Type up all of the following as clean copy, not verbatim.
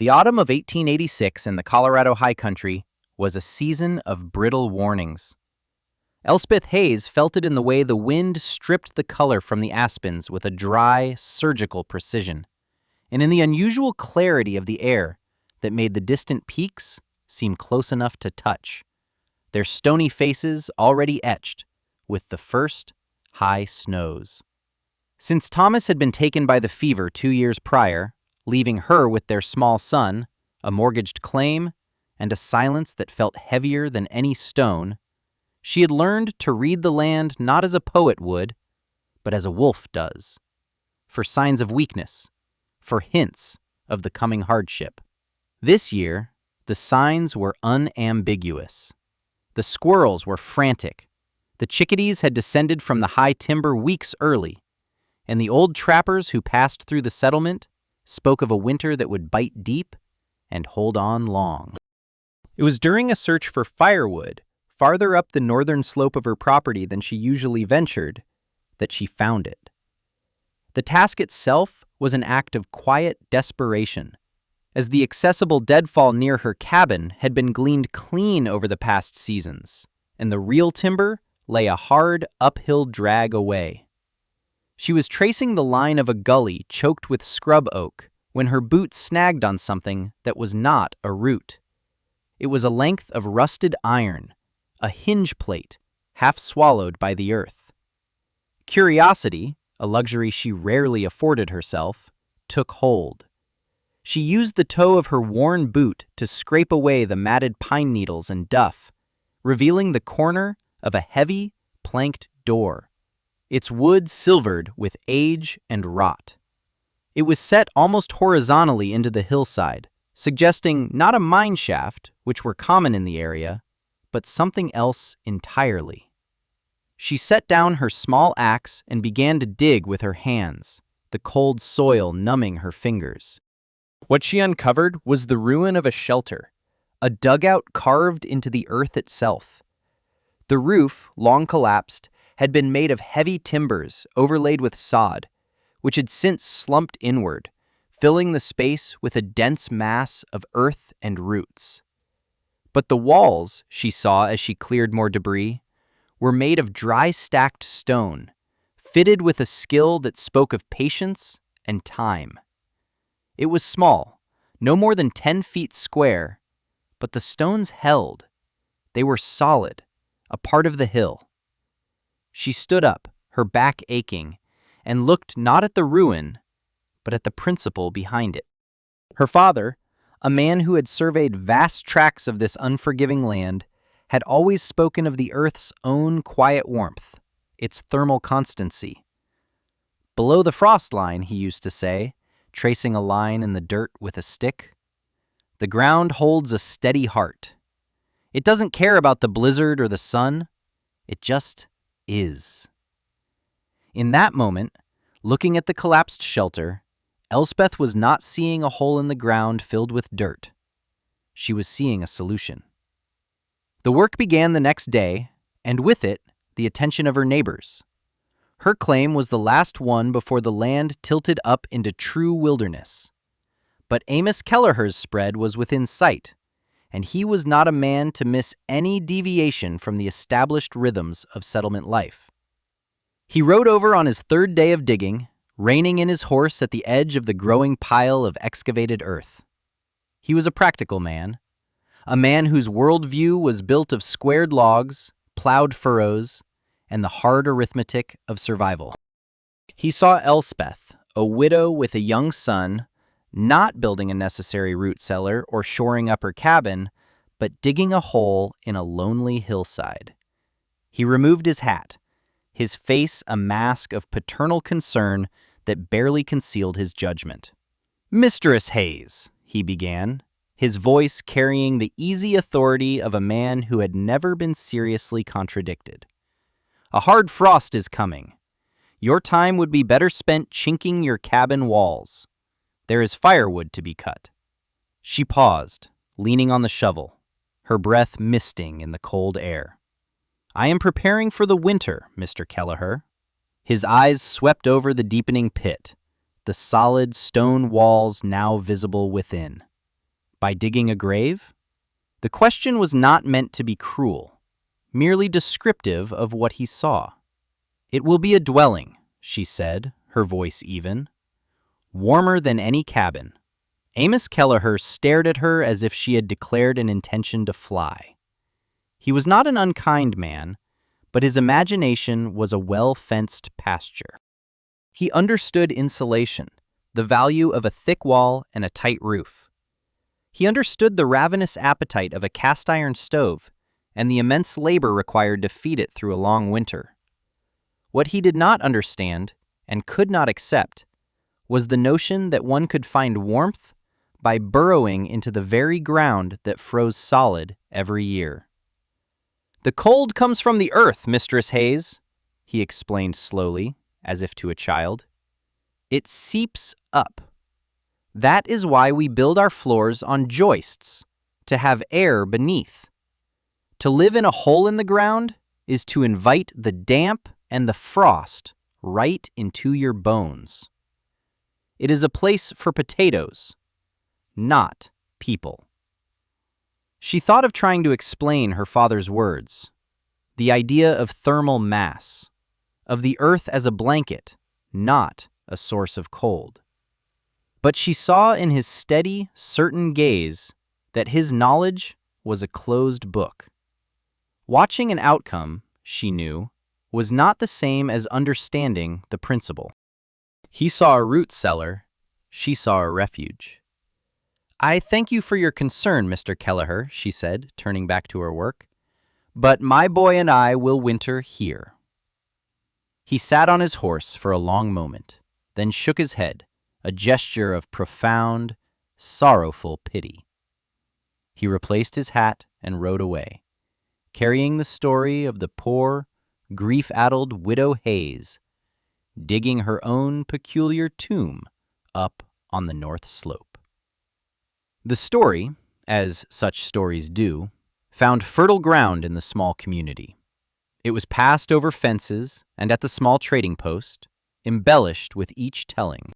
The autumn of 1886 in the Colorado High Country was a season of brittle warnings. Elspeth Hayes felt it in the way the wind stripped the color from the aspens with a dry, surgical precision, and in the unusual clarity of the air that made the distant peaks seem close enough to touch, their stony faces already etched with the first high snows. Since Thomas had been taken by the fever 2 years prior, leaving her with their small son, a mortgaged claim, and a silence that felt heavier than any stone, she had learned to read the land not as a poet would, but as a wolf does, for signs of weakness, for hints of the coming hardship. This year, the signs were unambiguous. The squirrels were frantic. The chickadees had descended from the high timber weeks early, and the old trappers who passed through the settlement spoke of a winter that would bite deep and hold on long. It was during a search for firewood, farther up the northern slope of her property than she usually ventured, that she found it. The task itself was an act of quiet desperation, as the accessible deadfall near her cabin had been gleaned clean over the past seasons, and the real timber lay a hard uphill drag away. She was tracing the line of a gully choked with scrub oak when her boot snagged on something that was not a root. It was a length of rusted iron, a hinge plate, half swallowed by the earth. Curiosity, a luxury she rarely afforded herself, took hold. She used the toe of her worn boot to scrape away the matted pine needles and duff, revealing the corner of a heavy, planked door, its wood silvered with age and rot. It was set almost horizontally into the hillside, suggesting not a mine shaft, which were common in the area, but something else entirely. She set down her small axe and began to dig with her hands, the cold soil numbing her fingers. What she uncovered was the ruin of a shelter, a dugout carved into the earth itself. The roof, long collapsed, had been made of heavy timbers overlaid with sod, which had since slumped inward, filling the space with a dense mass of earth and roots. But the walls, she saw as she cleared more debris, were made of dry stacked stone, fitted with a skill that spoke of patience and time. It was small, no more than 10 feet square, but the stones held. They were solid, a part of the hill. She stood up, her back aching, and looked not at the ruin, but at the principle behind it. Her father, a man who had surveyed vast tracts of this unforgiving land, had always spoken of the earth's own quiet warmth, its thermal constancy. Below the frost line, he used to say, tracing a line in the dirt with a stick, the ground holds a steady heart. It doesn't care about the blizzard or the sun. It just is. In that moment, looking at the collapsed shelter, Elspeth was not seeing a hole in the ground filled with dirt. She was seeing a solution. The work began the next day, and with it, the attention of her neighbors. Her claim was the last one before the land tilted up into true wilderness. But Amos Kelleher's spread was within sight, and he was not a man to miss any deviation from the established rhythms of settlement life. He rode over on his third day of digging, reining in his horse at the edge of the growing pile of excavated earth. He was a practical man, a man whose worldview was built of squared logs, plowed furrows, and the hard arithmetic of survival. He saw Elspeth, a widow with a young son, not building a necessary root cellar or shoring up her cabin, but digging a hole in a lonely hillside. He removed his hat, his face a mask of paternal concern that barely concealed his judgment. "Mistress Hayes," he began, his voice carrying the easy authority of a man who had never been seriously contradicted. "A hard frost is coming. Your time would be better spent chinking your cabin walls. There is firewood to be cut." She paused, leaning on the shovel, her breath misting in the cold air. "I am preparing for the winter, Mr. Kelleher." His eyes swept over the deepening pit, the solid stone walls now visible within. By digging a grave? The question was not meant to be cruel, merely descriptive of what he saw. "It will be a dwelling," she said, her voice even. "Warmer than any cabin." Amos Kelleher stared at her as if she had declared an intention to fly. He was not an unkind man, but his imagination was a well-fenced pasture. He understood insulation, the value of a thick wall and a tight roof. He understood the ravenous appetite of a cast-iron stove and the immense labor required to feed it through a long winter. What he did not understand, and could not accept, was the notion that one could find warmth by burrowing into the very ground that froze solid every year. "The cold comes from the earth, Mistress Hayes," he explained slowly, as if to a child. "It seeps up. That is why we build our floors on joists, to have air beneath. To live in a hole in the ground is to invite the damp and the frost right into your bones. It is a place for potatoes, not people." She thought of trying to explain her father's words, the idea of thermal mass, of the earth as a blanket, not a source of cold. But she saw in his steady, certain gaze that his knowledge was a closed book. Watching an outcome, she knew, was not the same as understanding the principle. He saw a root cellar, she saw a refuge. "I thank you for your concern, Mr. Kelleher," she said, turning back to her work, "but my boy and I will winter here." He sat on his horse for a long moment, then shook his head, a gesture of profound, sorrowful pity. He replaced his hat and rode away, carrying the story of the poor, grief-addled widow Hayes, digging her own peculiar tomb up on the north slope. The story, as such stories do, found fertile ground in the small community. It was passed over fences and at the small trading post, embellished with each telling.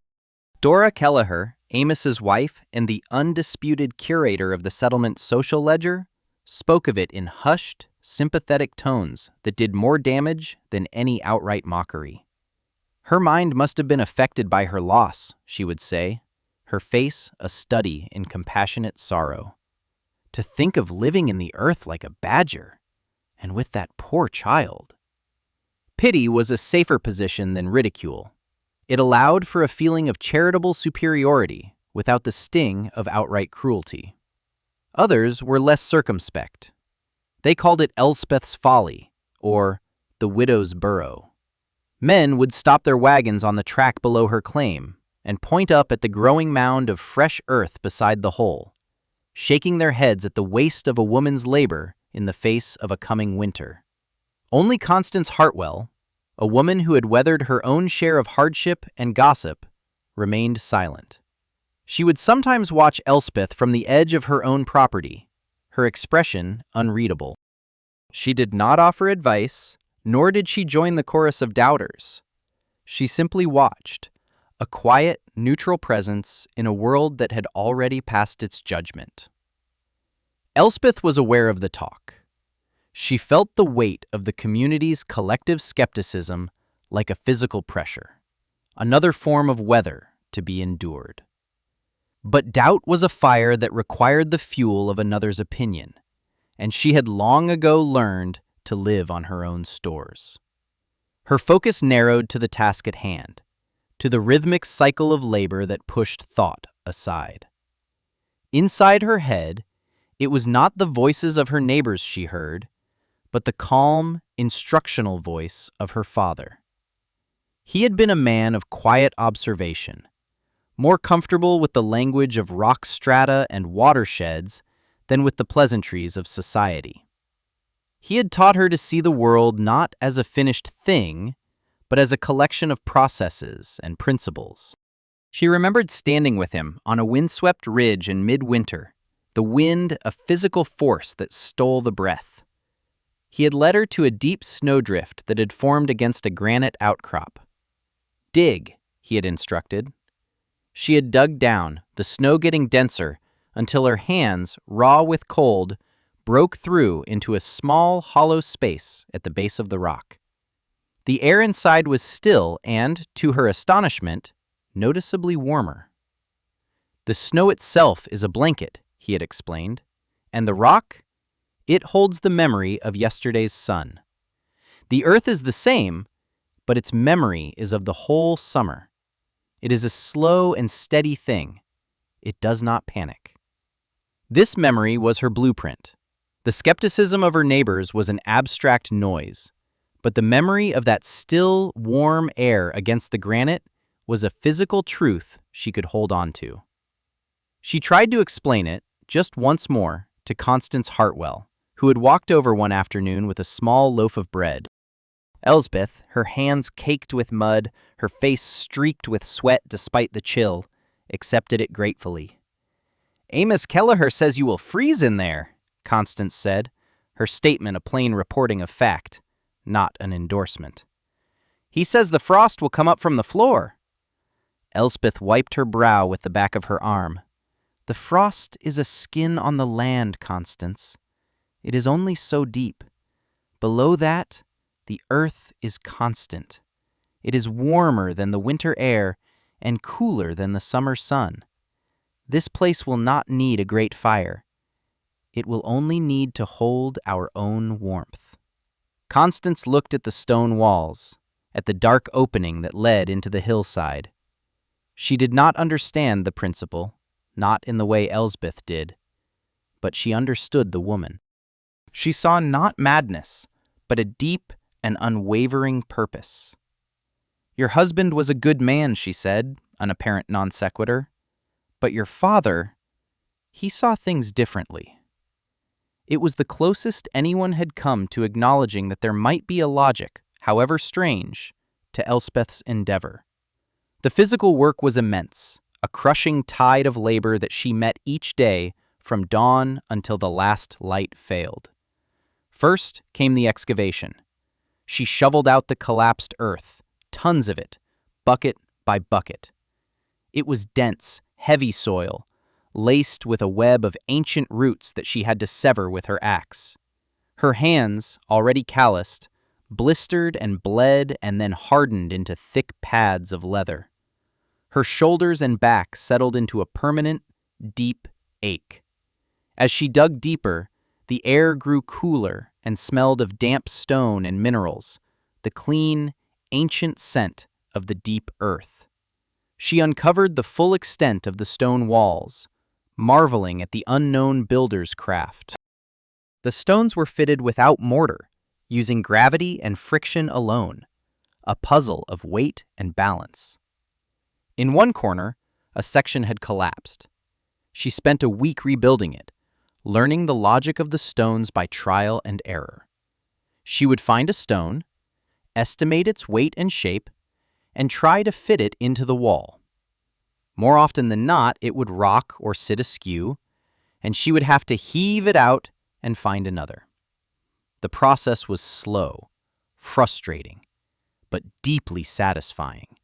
Dora Kelleher, Amos's wife and the undisputed curator of the settlement's social ledger, spoke of it in hushed, sympathetic tones that did more damage than any outright mockery. Her mind must have been affected by her loss, she would say, her face a study in compassionate sorrow. To think of living in the earth like a badger, and with that poor child. Pity was a safer position than ridicule. It allowed for a feeling of charitable superiority without the sting of outright cruelty. Others were less circumspect. They called it Elspeth's folly, or the widow's burrow. Men would stop their wagons on the track below her claim and point up at the growing mound of fresh earth beside the hole, shaking their heads at the waste of a woman's labor in the face of a coming winter. Only Constance Hartwell, a woman who had weathered her own share of hardship and gossip, remained silent. She would sometimes watch Elspeth from the edge of her own property, her expression unreadable. She did not offer advice, nor did she join the chorus of doubters. She simply watched, a quiet, neutral presence in a world that had already passed its judgment. Elspeth was aware of the talk. She felt the weight of the community's collective skepticism like a physical pressure, another form of weather to be endured. But doubt was a fire that required the fuel of another's opinion, and she had long ago learned to live on her own stores. Her focus narrowed to the task at hand, to the rhythmic cycle of labor that pushed thought aside. Inside her head, it was not the voices of her neighbors she heard, but the calm, instructional voice of her father. He had been a man of quiet observation, more comfortable with the language of rock strata and watersheds than with the pleasantries of society. He had taught her to see the world not as a finished thing, but as a collection of processes and principles. She remembered standing with him on a windswept ridge in midwinter, the wind a physical force that stole the breath. He had led her to a deep snowdrift that had formed against a granite outcrop. "Dig," he had instructed. She had dug down, the snow getting denser, until her hands, raw with cold, broke through into a small, hollow space at the base of the rock. The air inside was still and, to her astonishment, noticeably warmer. "The snow itself is a blanket," he had explained, "and the rock, it holds the memory of yesterday's sun. The earth is the same, but its memory is of the whole summer. It is a slow and steady thing. It does not panic." This memory was her blueprint. The skepticism of her neighbors was an abstract noise, but the memory of that still, warm air against the granite was a physical truth she could hold on to. She tried to explain it, just once more, to Constance Hartwell, who had walked over one afternoon with a small loaf of bread. Elspeth, her hands caked with mud, her face streaked with sweat despite the chill, accepted it gratefully. "Amos Kelleher says you will freeze in there," Constance said, her statement a plain reporting of fact, not an endorsement. "He says the frost will come up from the floor." Elspeth wiped her brow with the back of her arm. "The frost is a skin on the land, Constance. It is only so deep. Below that, the earth is constant. It is warmer than the winter air and cooler than the summer sun. This place will not need a great fire. It will only need to hold our own warmth." Constance looked at the stone walls, at the dark opening that led into the hillside. She did not understand the principle, not in the way Elspeth did, but she understood the woman. She saw not madness, but a deep and unwavering purpose. "Your husband was a good man," she said, an apparent non sequitur. "But your father, he saw things differently." It was the closest anyone had come to acknowledging that there might be a logic, however strange, to Elspeth's endeavor. The physical work was immense, a crushing tide of labor that she met each day from dawn until the last light failed. First came the excavation. She shoveled out the collapsed earth, tons of it, bucket by bucket. It was dense, heavy soil, laced with a web of ancient roots that she had to sever with her axe. Her hands, already calloused, blistered and bled and then hardened into thick pads of leather. Her shoulders and back settled into a permanent, deep ache. As she dug deeper, the air grew cooler and smelled of damp stone and minerals, the clean, ancient scent of the deep earth. She uncovered the full extent of the stone walls, marveling at the unknown builder's craft. The stones were fitted without mortar, using gravity and friction alone, a puzzle of weight and balance. In one corner, a section had collapsed. She spent a week rebuilding it, learning the logic of the stones by trial and error. She would find a stone, estimate its weight and shape, and try to fit it into the wall. More often than not, it would rock or sit askew, and she would have to heave it out and find another. The process was slow, frustrating, but deeply satisfying.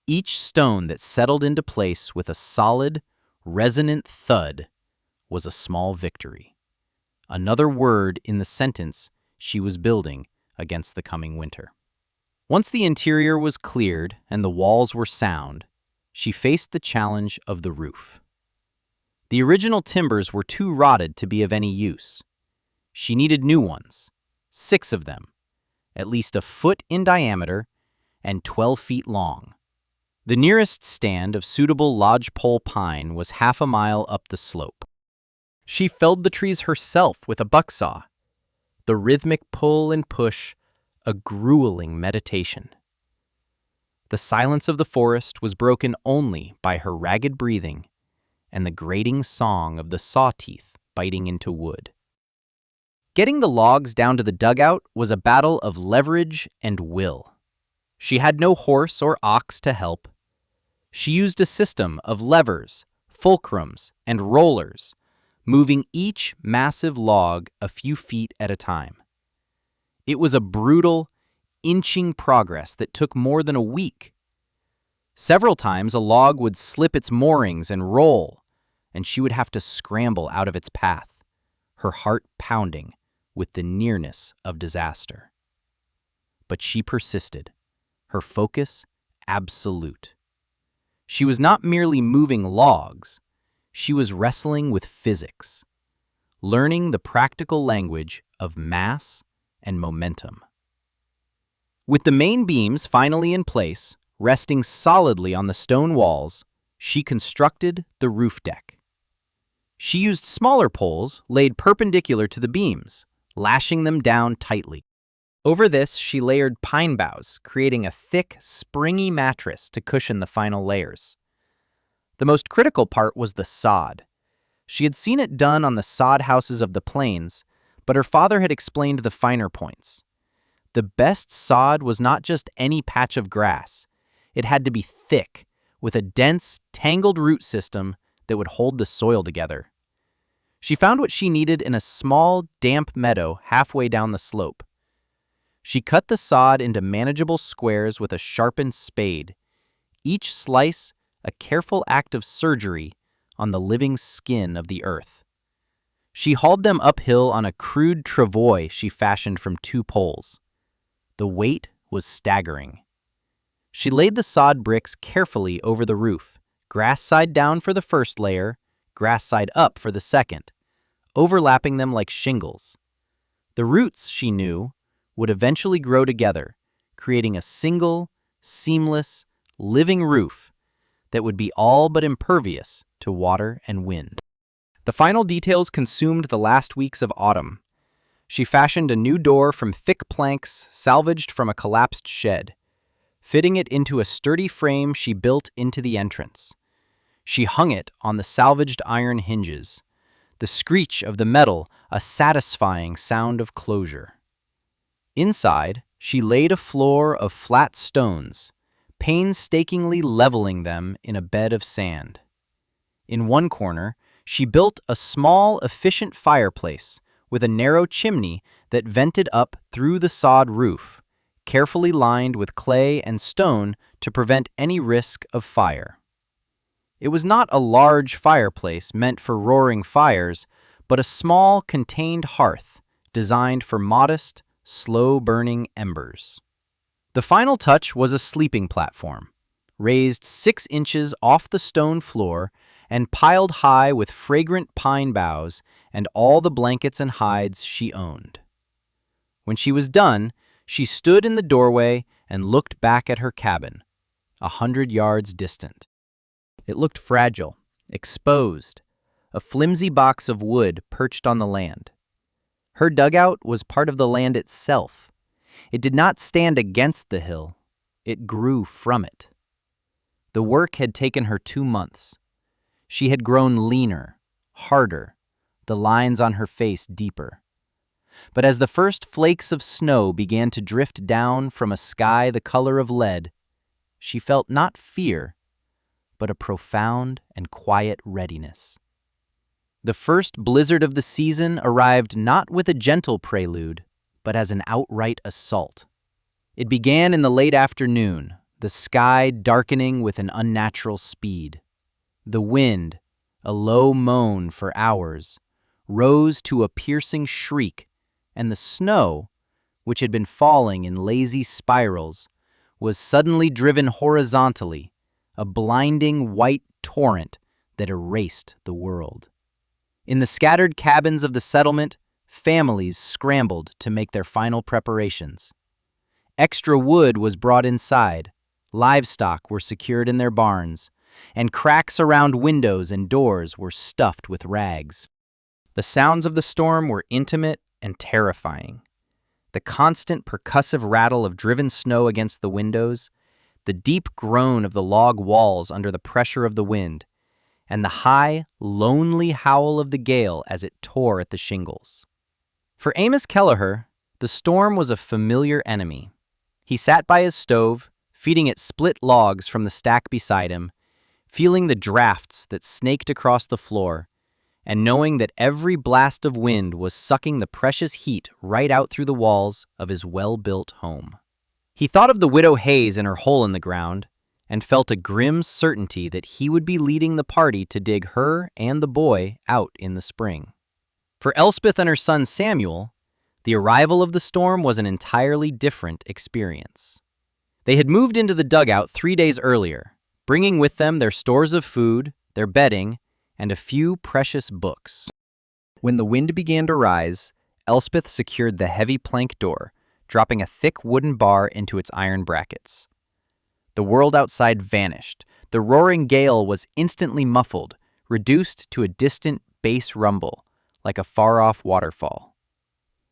Each stone that settled into place with a solid, resonant thud was a small victory. Another word in the sentence she was building against the coming winter. Once the interior was cleared and the walls were sound, she faced the challenge of the roof. The original timbers were too rotted to be of any use. She needed new ones, 6 of them, at least a foot in diameter and 12 feet long. The nearest stand of suitable lodgepole pine was half a mile up the slope. She felled the trees herself with a bucksaw, the rhythmic pull and push a grueling meditation. The silence of the forest was broken only by her ragged breathing and the grating song of the saw teeth biting into wood. Getting the logs down to the dugout was a battle of leverage and will. She had no horse or ox to help. She used a system of levers, fulcrums, and rollers, moving each massive log a few feet at a time. It was a brutal, inching progress that took more than a week. Several times a log would slip its moorings and roll, and she would have to scramble out of its path, her heart pounding with the nearness of disaster. But she persisted, her focus absolute. She was not merely moving logs, she was wrestling with physics, learning the practical language of mass and momentum. With the main beams finally in place, resting solidly on the stone walls, she constructed the roof deck. She used smaller poles laid perpendicular to the beams, lashing them down tightly. Over this, she layered pine boughs, creating a thick, springy mattress to cushion the final layers. The most critical part was the sod. She had seen it done on the sod houses of the plains, but her father had explained the finer points. The best sod was not just any patch of grass. It had to be thick, with a dense, tangled root system that would hold the soil together. She found what she needed in a small, damp meadow halfway down the slope. She cut the sod into manageable squares with a sharpened spade, each slice a careful act of surgery on the living skin of the earth. She hauled them uphill on a crude travois she fashioned from 2 poles. The weight was staggering. She laid the sod bricks carefully over the roof, grass side down for the first layer, grass side up for the second, overlapping them like shingles. The roots, she knew, would eventually grow together, creating a single, seamless, living roof that would be all but impervious to water and wind. The final details consumed the last weeks of autumn. She fashioned a new door from thick planks salvaged from a collapsed shed. Fitting it into a sturdy frame she built into the entrance. She hung it on the salvaged iron hinges, the screech of the metal a satisfying sound of closure. Inside, she laid a floor of flat stones, painstakingly leveling them in a bed of sand. In one corner, she built a small, efficient fireplace with a narrow chimney that vented up through the sod roof, carefully lined with clay and stone to prevent any risk of fire. It was not a large fireplace meant for roaring fires, but a small, contained hearth designed for modest, slow-burning embers. The final touch was a sleeping platform, raised 6 inches off the stone floor and piled high with fragrant pine boughs and all the blankets and hides she owned. When she was done, she stood in the doorway and looked back at her cabin, 100 yards distant. It looked fragile, exposed, a flimsy box of wood perched on the land. Her dugout was part of the land itself. It did not stand against the hill. It grew from it. The work had taken her 2 months. She had grown leaner, harder, the lines on her face deeper. But as the first flakes of snow began to drift down from a sky the color of lead, she felt not fear, but a profound and quiet readiness. The first blizzard of the season arrived not with a gentle prelude, but as an outright assault. It began in the late afternoon, the sky darkening with an unnatural speed. The wind, a low moan for hours, rose to a piercing shriek, and the snow, which had been falling in lazy spirals, was suddenly driven horizontally, a blinding white torrent that erased the world. In the scattered cabins of the settlement, families scrambled to make their final preparations. Extra wood was brought inside, livestock were secured in their barns, and cracks around windows and doors were stuffed with rags. The sounds of the storm were intimate and terrifying. The constant percussive rattle of driven snow against the windows, the deep groan of the log walls under the pressure of the wind, and the high, lonely howl of the gale as it tore at the shingles. For Amos Kelleher, the storm was a familiar enemy. He sat by his stove, feeding it split logs from the stack beside him, feeling the drafts that snaked across the floor, and knowing that every blast of wind was sucking the precious heat right out through the walls of his well-built home. He thought of the widow Hayes in her hole in the ground, and felt a grim certainty that he would be leading the party to dig her and the boy out in the spring. For Elspeth and her son Samuel, the arrival of the storm was an entirely different experience. They had moved into the dugout 3 days earlier, bringing with them their stores of food, their bedding, and a few precious books. When the wind began to rise, Elspeth secured the heavy plank door, dropping a thick wooden bar into its iron brackets. The world outside vanished. The roaring gale was instantly muffled, reduced to a distant bass rumble, like a far-off waterfall.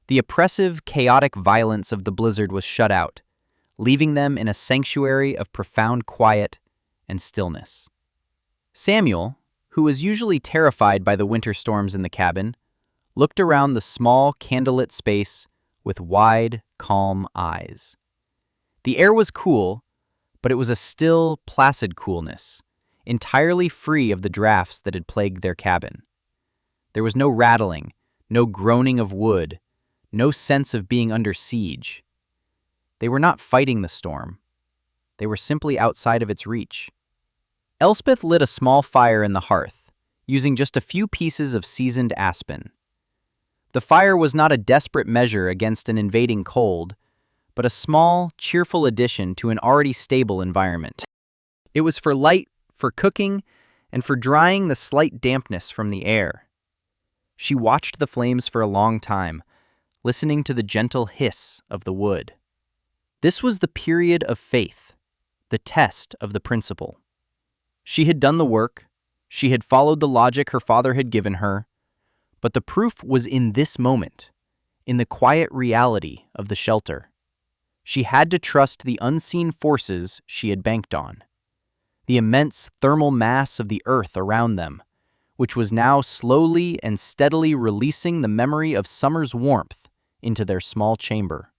The oppressive, chaotic violence of the blizzard was shut out, leaving them in a sanctuary of profound quiet and stillness. Samuel, who was usually terrified by the winter storms in the cabin, looked around the small, candlelit space with wide, calm eyes. The air was cool, but it was a still, placid coolness, entirely free of the drafts that had plagued their cabin. There was no rattling, no groaning of wood, no sense of being under siege. They were not fighting the storm. They were simply outside of its reach. Elspeth lit a small fire in the hearth, using just a few pieces of seasoned aspen. The fire was not a desperate measure against an invading cold, but a small, cheerful addition to an already stable environment. It was for light, for cooking, and for drying the slight dampness from the air. She watched the flames for a long time, listening to the gentle hiss of the wood. This was the period of faith, the test of the principle. She had done the work, she had followed the logic her father had given her, but the proof was in this moment, in the quiet reality of the shelter. She had to trust the unseen forces she had banked on, the immense thermal mass of the earth around them, which was now slowly and steadily releasing the memory of summer's warmth into their small chamber.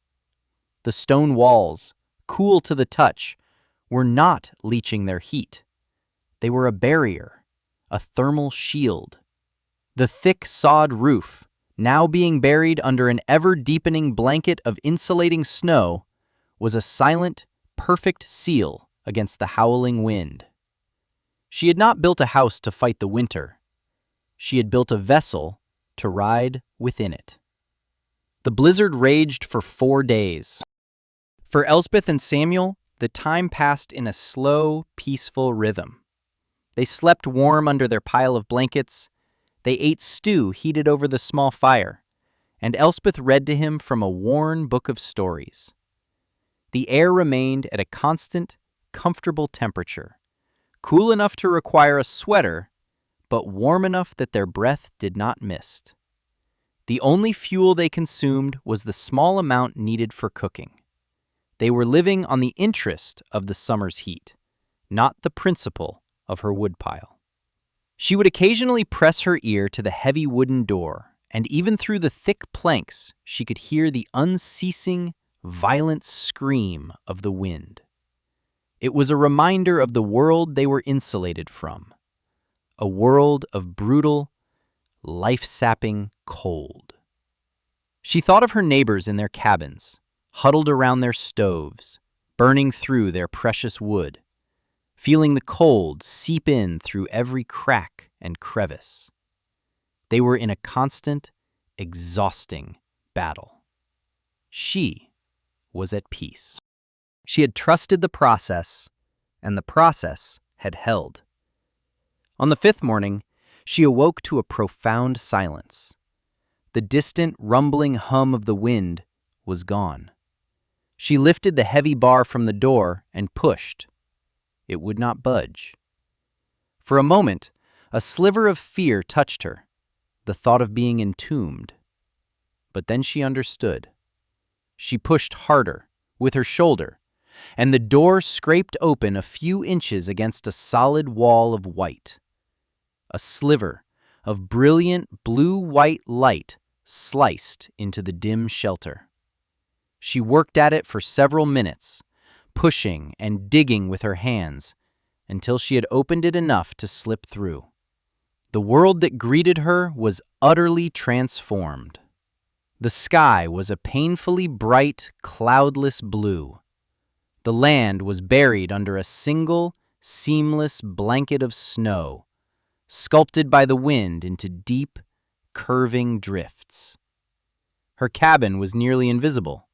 The stone walls, cool to the touch, were not leaching their heat. They were a barrier, a thermal shield. The thick sod roof, now being buried under an ever-deepening blanket of insulating snow, was a silent, perfect seal against the howling wind. She had not built a house to fight the winter. She had built a vessel to ride within it. The blizzard raged for 4 days. For Elspeth and Samuel, the time passed in a slow, peaceful rhythm. They slept warm under their pile of blankets. They ate stew heated over the small fire, and Elspeth read to him from a worn book of stories. The air remained at a constant, comfortable temperature, cool enough to require a sweater, but warm enough that their breath did not mist. The only fuel they consumed was the small amount needed for cooking. They were living on the interest of the summer's heat, not the principle of her woodpile. She would occasionally press her ear to the heavy wooden door, and even through the thick planks she could hear the unceasing, violent scream of the wind. It was a reminder of the world they were insulated from, a world of brutal, life-sapping cold. She thought of her neighbors in their cabins, huddled around their stoves, burning through their precious wood, feeling the cold seep in through every crack and crevice. They were in a constant, exhausting battle. She was at peace. She had trusted the process, and the process had held. On the 5th morning, she awoke to a profound silence. The distant, rumbling hum of the wind was gone. She lifted the heavy bar from the door and pushed. It would not budge. For a moment, a sliver of fear touched her, the thought of being entombed. But then she understood. She pushed harder, with her shoulder, and the door scraped open a few inches against a solid wall of white. A sliver of brilliant blue-white light sliced into the dim shelter. She worked at it for several minutes, pushing and digging with her hands, until she had opened it enough to slip through. The world that greeted her was utterly transformed. The sky was a painfully bright, cloudless blue. The land was buried under a single, seamless blanket of snow, sculpted by the wind into deep, curving drifts. Her cabin was nearly invisible,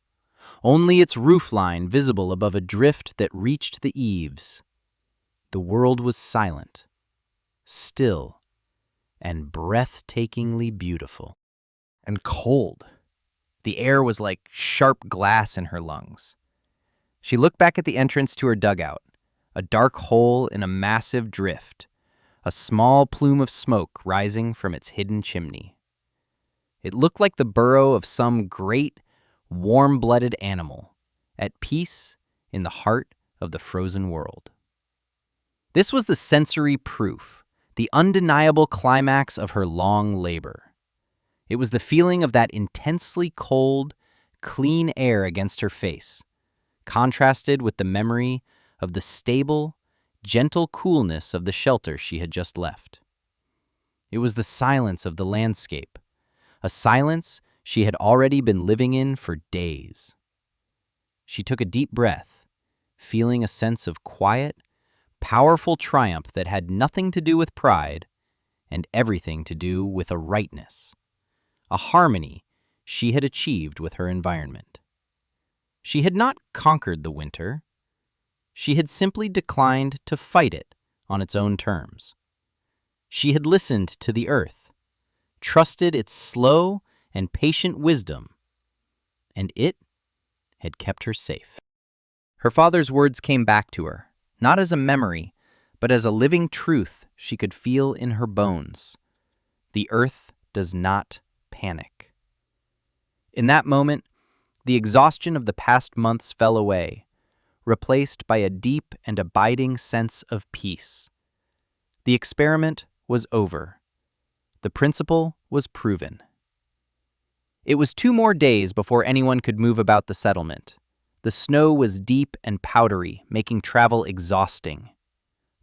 only its roofline visible above a drift that reached the eaves. The world was silent, still, and breathtakingly beautiful. And cold. The air was like sharp glass in her lungs. She looked back at the entrance to her dugout, a dark hole in a massive drift, a small plume of smoke rising from its hidden chimney. It looked like the burrow of some great, warm-blooded animal, at peace in the heart of the frozen world. This was the sensory proof, the undeniable climax of her long labor. It was the feeling of that intensely cold, clean air against her face, contrasted with the memory of the stable, gentle coolness of the shelter she had just left. It was the silence of the landscape, a silence she had already been living in for days. She took a deep breath, feeling a sense of quiet, powerful triumph that had nothing to do with pride and everything to do with a rightness, a harmony she had achieved with her environment. She had not conquered the winter. She had simply declined to fight it on its own terms. She had listened to the earth, trusted its slow and patient wisdom, and it had kept her safe. Her father's words came back to her, not as a memory, but as a living truth she could feel in her bones. The earth does not panic. In that moment, the exhaustion of the past months fell away, replaced by a deep and abiding sense of peace. The experiment was over. The principle was proven. It was 2 more days before anyone could move about the settlement. The snow was deep and powdery, making travel exhausting.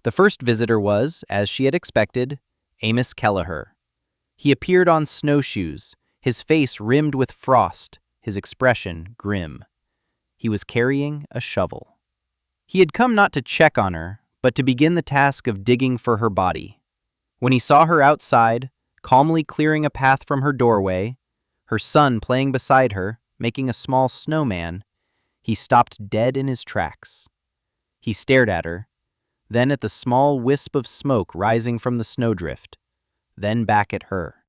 The first visitor was, as she had expected, Amos Kelleher. He appeared on snowshoes, his face rimmed with frost, his expression grim. He was carrying a shovel. He had come not to check on her, but to begin the task of digging for her body. When he saw her outside, calmly clearing a path from her doorway, her son playing beside her, making a small snowman, he stopped dead in his tracks. He stared at her, then at the small wisp of smoke rising from the snowdrift, then back at her.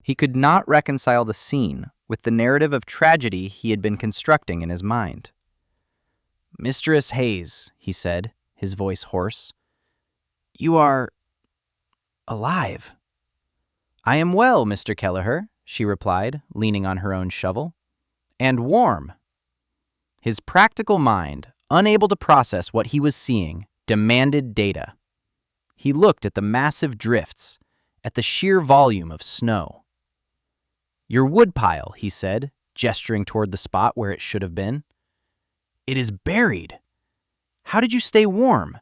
He could not reconcile the scene with the narrative of tragedy he had been constructing in his mind. "Mistress Hayes," he said, his voice hoarse, "you are alive." "I am well, Mr. Kelleher," she replied, leaning on her own shovel, "and warm." His practical mind, unable to process what he was seeing, demanded data. He looked at the massive drifts, at the sheer volume of snow. "Your woodpile," he said, gesturing toward the spot where it should have been. "It is buried. How did you stay warm?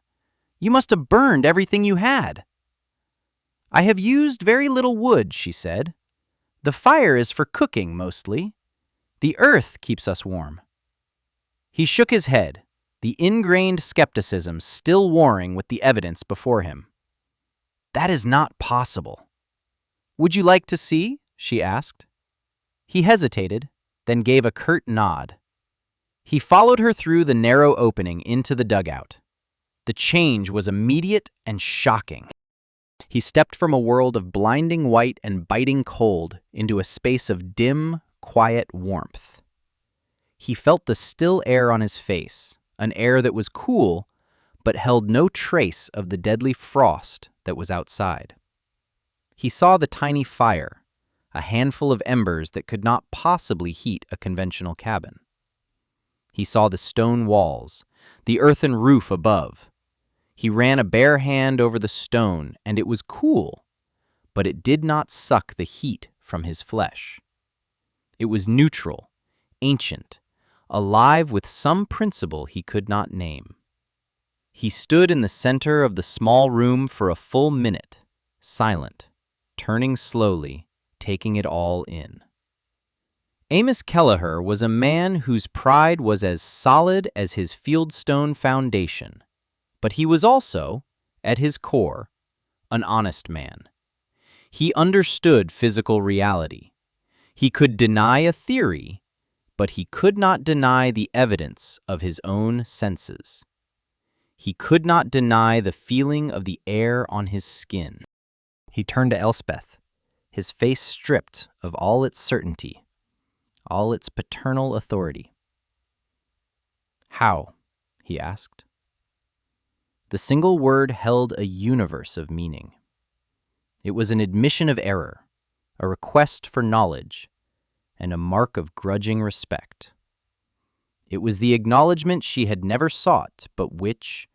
You must have burned everything you had." "I have used very little wood," she said. "The fire is for cooking, mostly. The earth keeps us warm." He shook his head, the ingrained skepticism still warring with the evidence before him. "That is not possible." "Would you like to see?" she asked. He hesitated, then gave a curt nod. He followed her through the narrow opening into the dugout. The change was immediate and shocking. He stepped from a world of blinding white and biting cold into a space of dim, quiet warmth. He felt the still air on his face, an air that was cool, but held no trace of the deadly frost that was outside. He saw the tiny fire, a handful of embers that could not possibly heat a conventional cabin. He saw the stone walls, the earthen roof above. He ran a bare hand over the stone, and it was cool, but it did not suck the heat from his flesh. It was neutral, ancient, alive with some principle he could not name. He stood in the center of the small room for a full minute, silent, turning slowly, taking it all in. Amos Kelleher was a man whose pride was as solid as his fieldstone foundation, but he was also, at his core, an honest man. He understood physical reality. He could deny a theory, but he could not deny the evidence of his own senses. He could not deny the feeling of the air on his skin. He turned to Elspeth, his face stripped of all its certainty, all its paternal authority. "How?" he asked. The single word held a universe of meaning. It was an admission of error, a request for knowledge, and a mark of grudging respect. It was the acknowledgement she had never sought, but which,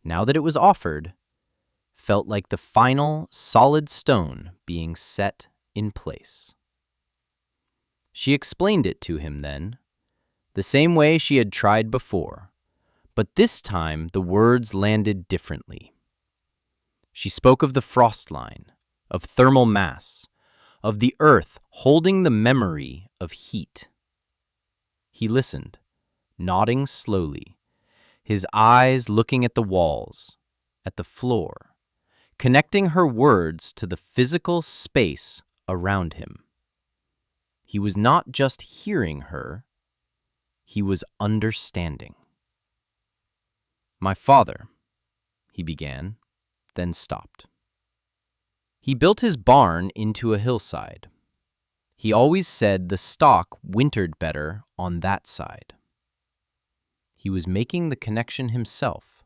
now that it was offered, felt like the final, solid stone being set in place. She explained it to him then, the same way she had tried before, but this time the words landed differently. She spoke of the frost line, of thermal mass, of the earth holding the memory of heat. He listened, nodding slowly, his eyes looking at the walls, at the floor, connecting her words to the physical space around him. He was not just hearing her, he was understanding. "My father," he began, then stopped. "He built his barn into a hillside. He always said the stock wintered better on that side." He was making the connection himself,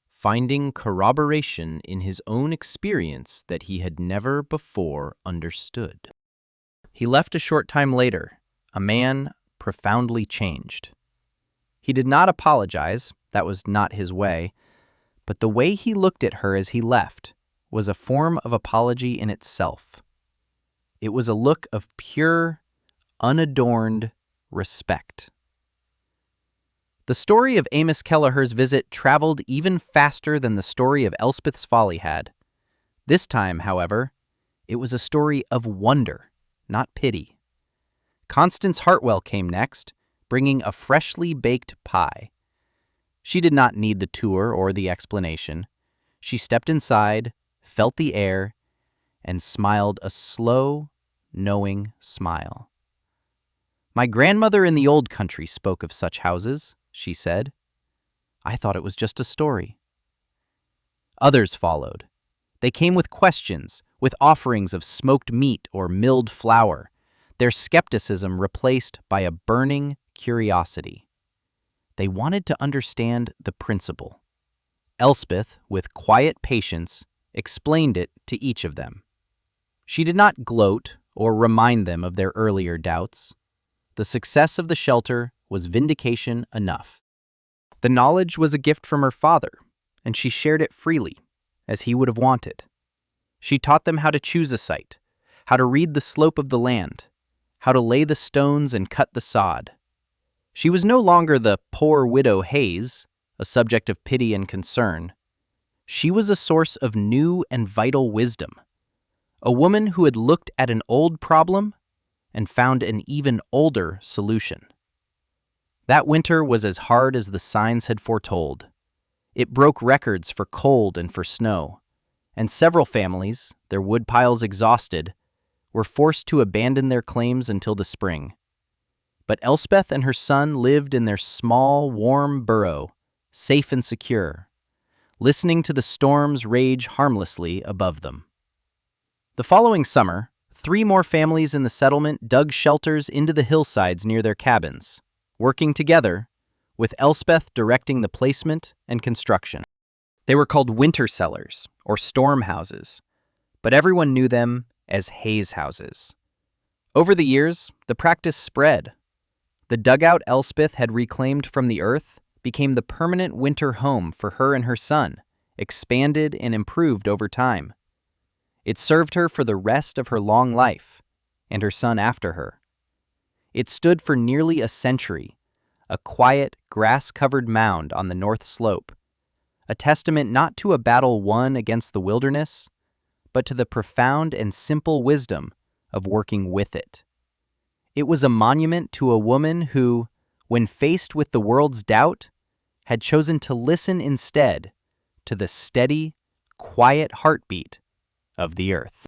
finding corroboration in his own experience that he had never before understood. He left a short time later, a man profoundly changed. He did not apologize, that was not his way, but the way he looked at her as he left was a form of apology in itself. It was a look of pure, unadorned respect. The story of Amos Kelleher's visit traveled even faster than the story of Elspeth's folly had. This time, however, it was a story of wonder, not pity. Constance Hartwell came next, bringing a freshly baked pie. She did not need the tour or the explanation. She stepped inside, felt the air, and smiled a slow, knowing smile. "My grandmother in the old country spoke of such houses," she said. "I thought it was just a story." Others followed. They came with questions, with offerings of smoked meat or milled flour, their skepticism replaced by a burning curiosity. They wanted to understand the principle. Elspeth, with quiet patience, explained it to each of them. She did not gloat or remind them of their earlier doubts. The success of the shelter was vindication enough. The knowledge was a gift from her father, and she shared it freely, as he would have wanted. She taught them how to choose a site, how to read the slope of the land, how to lay the stones and cut the sod. She was no longer the poor widow Hayes, a subject of pity and concern. She was a source of new and vital wisdom, a woman who had looked at an old problem and found an even older solution. That winter was as hard as the signs had foretold. It broke records for cold and for snow, and several families, their woodpiles exhausted, were forced to abandon their claims until the spring. But Elspeth and her son lived in their small, warm burrow, safe and secure, listening to the storms rage harmlessly above them. The following summer, 3 more families in the settlement dug shelters into the hillsides near their cabins, working together, with Elspeth directing the placement and construction. They were called winter cellars, or storm houses, but everyone knew them as Hayes houses. Over the years, the practice spread. The dugout Elspeth had reclaimed from the earth became the permanent winter home for her and her son, expanded and improved over time. It served her for the rest of her long life, and her son after her. It stood for nearly a century, a quiet, grass-covered mound on the north slope, a testament not to a battle won against the wilderness, but to the profound and simple wisdom of working with it. It was a monument to a woman who, when faced with the world's doubt, had chosen to listen instead to the steady, quiet heartbeat of the earth.